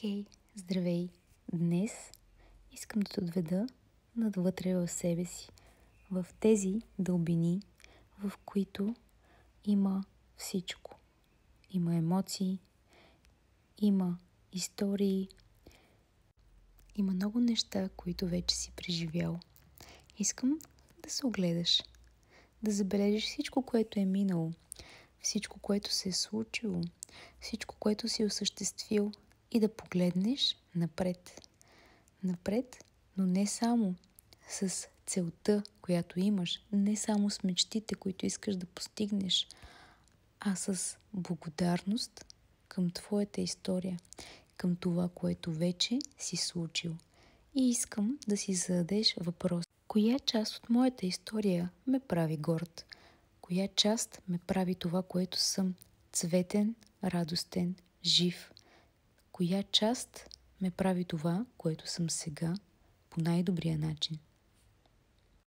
Хей, здравей! Днес искам да те отведа надвътре в себе си, в тези дълбини, в които има всичко. Има емоции, има истории, има много неща, които вече си преживял. Искам да се огледаш, да забележиш всичко, което е минало, всичко, което се е случило, всичко, което си осъществил и да погледнеш напред. Напред, но не само с целта, която имаш, не само с мечтите, които искаш да постигнеш, а с благодарност към твоята история, към това, което вече си случил. И искам да си зададеш въпрос: коя част от моята история ме прави горд? Коя част ме прави това, което съм? Цветен, радостен, жив. Коя част ме прави това, което съм сега, по най-добрия начин?